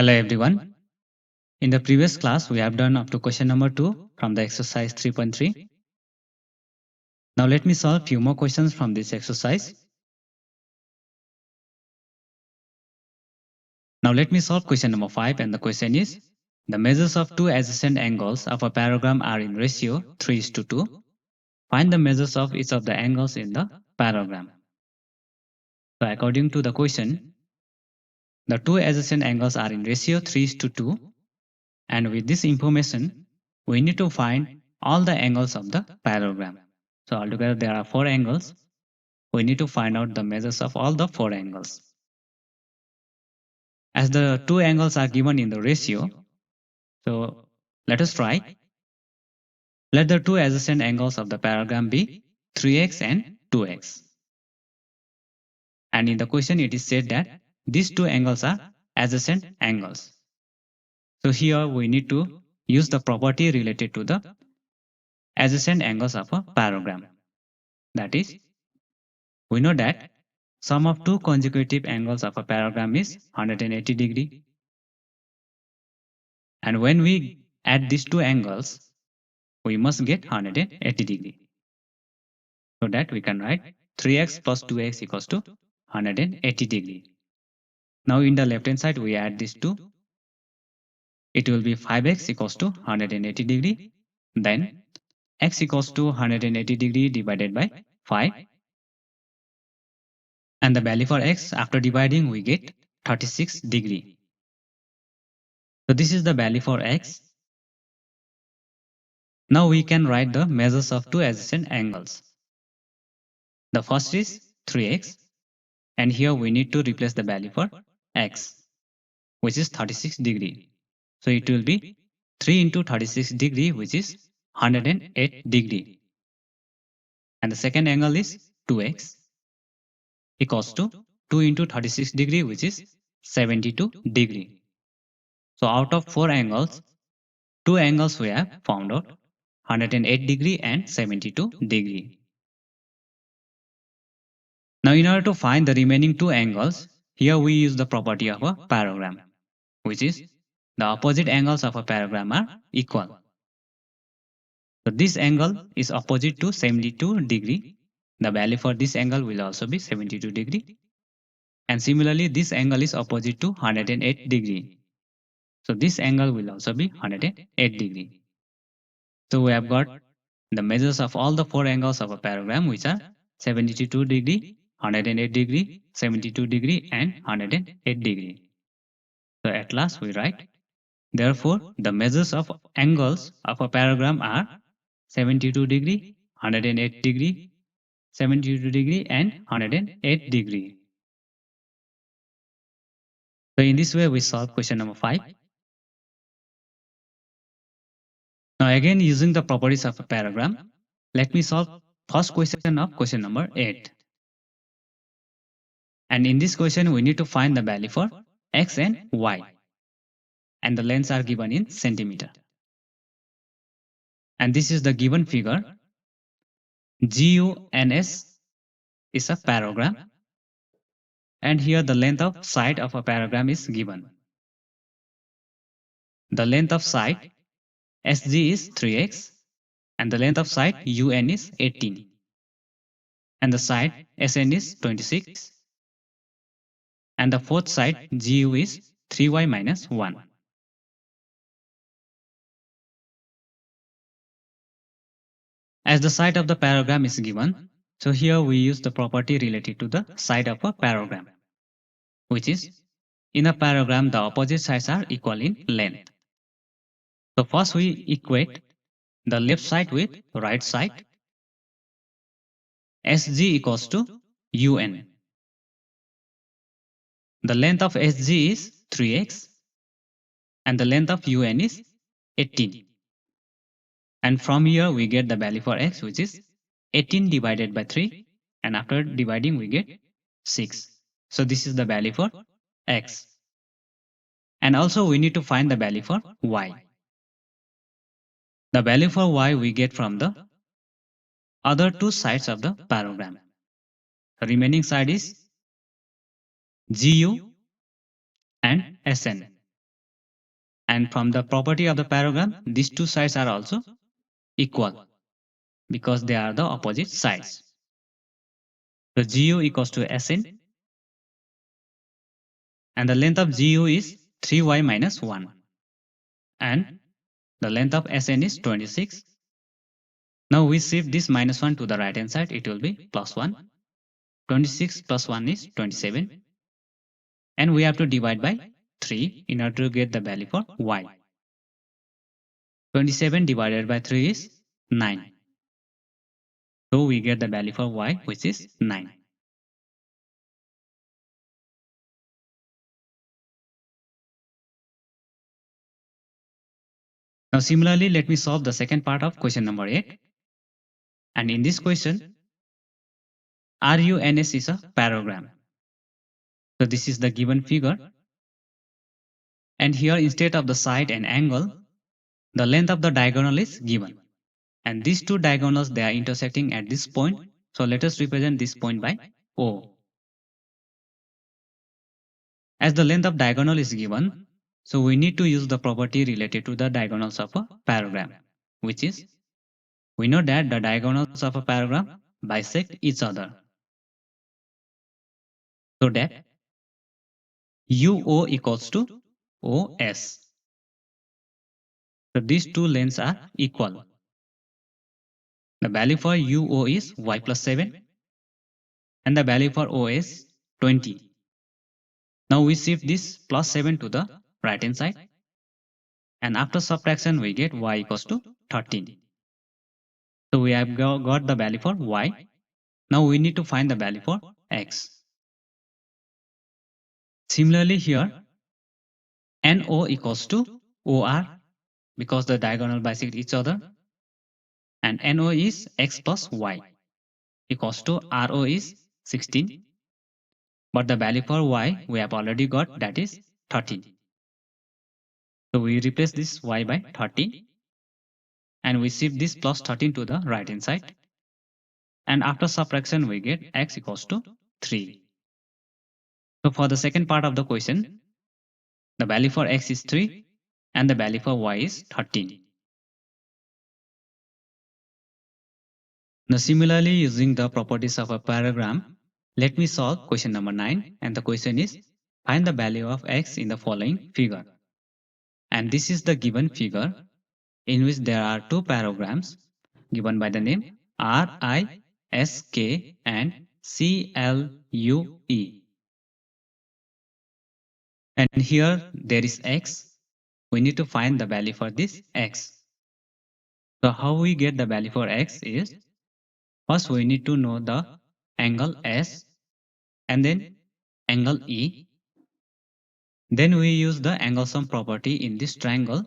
Hello everyone. In the previous class, we have done up to question number 2 from the exercise 3.3. Now let me solve few more questions from this exercise. Now let me solve question number 5, and the question is, the measures of two adjacent angles of a parallelogram are in ratio 3:2. Find the measures of each of the angles in the parallelogram. So according to the question, the two adjacent angles are in ratio 3:2, and with this information, we need to find all the angles of the parallelogram. So altogether there are 4 angles. We need to find out the measures of all the 4 angles. As the 2 angles are given in the ratio, so let us try. Let the 2 adjacent angles of the parallelogram be 3x and 2x. And in the question it is said that these 2 angles are adjacent angles. So here we need to use the property related to the adjacent angles of a parallelogram. That is, we know that sum of 2 consecutive angles of a parallelogram is 180 degree. And when we add these 2 angles, we must get 180 degree. So that we can write 3x plus 2x equals to 180 degree. Now in the left hand side, we add these 2. It will be 5x equals to 180 degree. Then x equals to 180 degree divided by 5. And the value for x after dividing, we get 36 degree. So this is the value for x. Now we can write the measures of two adjacent angles. The first is 3x, and here we need to replace the value for x, which is 36 degree. So it will be 3 into 36 degree, which is 108 degree. And the second angle is 2x equals to 2 into 36 degree, which is 72 degree. So out of 4 angles, 2 angles we have found out, 108 degree and 72 degree. Now in order to find the remaining 2 angles, here we use the property of a parallelogram, which is the opposite angles of a parallelogram are equal. So this angle is opposite to 72 degree. The value for this angle will also be 72 degree. And similarly, this angle is opposite to 108 degree. So this angle will also be 108 degree. So we have got the measures of all the 4 angles of a parallelogram, which are 72 degree, 108 degree, 72 degree and 108 degree. So at last we write, therefore the measures of angles of a parallelogram are 72 degree, 108 degree, 72 degree and 108 degree. So in this way we solve question number 5. Now again, using the properties of a parallelogram, let me solve first question of question number 8. And in this question, we need to find the value for x and y. And the lengths are given in centimeter. And this is the given figure. GUNS is a parallelogram. And here the length of side of a parallelogram is given. The length of side SG is 3x. And the length of side UN is 18. And the side SN is 26. And the fourth side GU is 3y minus 1. As the side of the parallelogram is given, so here we use the property related to the side of a parallelogram, which is in a parallelogram the opposite sides are equal in length. So first we equate the left side with right side. SG equals to UN. The length of SG is 3x and the length of UN is 18. And from here we get the value for x, which is 18 divided by 3, and after dividing we get 6. So this is the value for x. And also we need to find the value for y. The value for y we get from the other two sides of the parallelogram. The remaining side is GU and SN. And from the property of the parallelogram, these two sides are also equal because they are the opposite sides. So GU equals to SN, and the length of GU is 3y minus 1, and the length of SN is 26. Now we shift this minus 1 to the right hand side, it will be plus 1. 26 plus 1 is 27, and we have to divide by 3 in order to get the value for y. 27 divided by 3 is 9. So we get the value for y, which is 9. Now similarly, let me solve the second part of question number 8. And in this question, RUNS is a parallelogram. So this is the given figure. And here instead of the side and angle, the length of the diagonal is given. And these two diagonals, they are intersecting at this point. So let us represent this point by O. As the length of diagonal is given, so we need to use the property related to the diagonals of a parallelogram, which is, we know that the diagonals of a parallelogram bisect each other. So that UO equals to OS. So these two lengths are equal. The value for UO is y plus 7 and the value for OS 20. Now we shift this plus 7 to the right hand side, and after subtraction we get y equals to 13. So we have got the value for y. Now we need to find the value for x. Similarly here, NO equals to OR because the diagonal bisect each other, and NO is x plus y equals to RO is 16, but the value for y we have already got, that is 13. So we replace this y by 13 and we shift this plus 13 to the right hand side, and after subtraction we get x equals to 3. So for the second part of the question, the value for x is 3 and the value for y is 13. Now similarly, using the properties of a parallelogram, let me solve question number 9, and the question is, find the value of x in the following figure. And this is the given figure in which there are two parallelograms given by the name RISK and CLUE. And here there is x. We need to find the value for this x. So how we get the value for x is, first we need to know the angle S and then angle E. Then we use the angle sum property in this triangle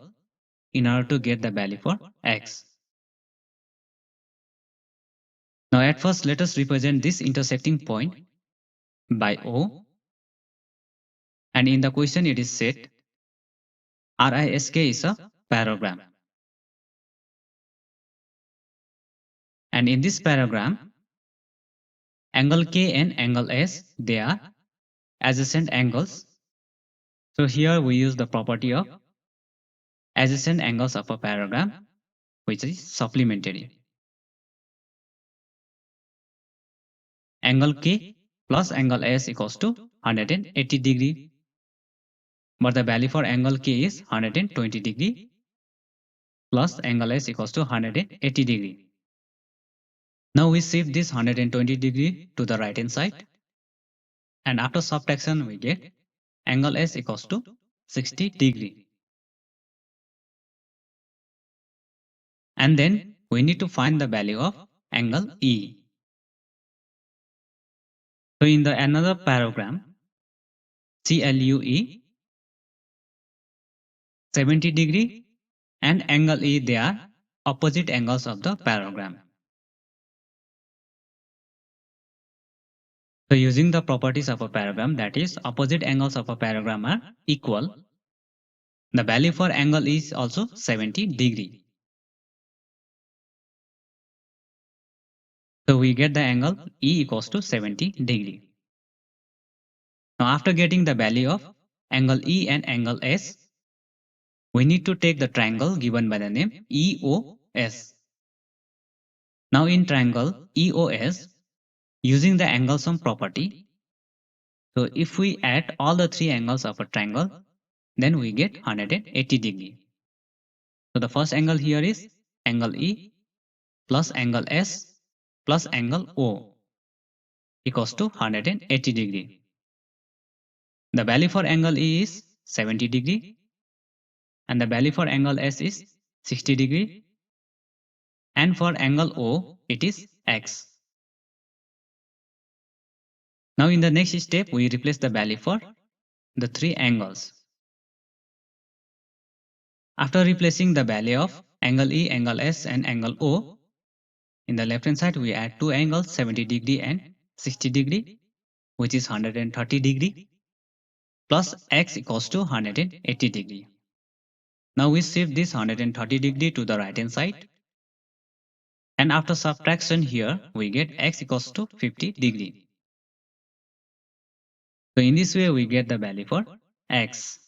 in order to get the value for x. Now at first let us represent this intersecting point by O, and in the question it is said RISK is a parallelogram. And in this parallelogram, angle K and angle S, they are adjacent angles. So here we use the property of adjacent angles of a parallelogram, which is supplementary. Angle K plus angle S equals to 180 degree, but the value for angle K is 120 degree plus angle S equals to 180 degree. Now we shift this 120 degree to the right hand side, and after subtraction we get angle S equals to 60 degree. And then we need to find the value of angle E. So in the another parallelogram, CLUE, 70 degree and angle E, they are opposite angles of the parallelogram. So using the properties of a parallelogram, that is opposite angles of a parallelogram are equal, the value for angle is also 70 degree. So we get the angle E equals to 70 degree. Now after getting the value of angle E and angle S, we need to take the triangle given by the name EOS. Now in triangle EOS, using the angle sum property, so if we add all the three angles of a triangle, then we get 180 degree. So the first angle here is angle E plus angle S plus angle O equals to 180 degree. The value for angle E is 70 degree and the value for angle S is 60 degree, and for angle O it is X. Now in the next step we replace the value for the three angles. After replacing the value of angle E, angle S and angle O, in the left hand side we add two angles 70 degree and 60 degree, which is 130 degree, plus X equals to 180 degree. Now we shift this 130 degree to the right hand side, and after subtraction here we get X equals to 50 degree. So in this way we get the value for X.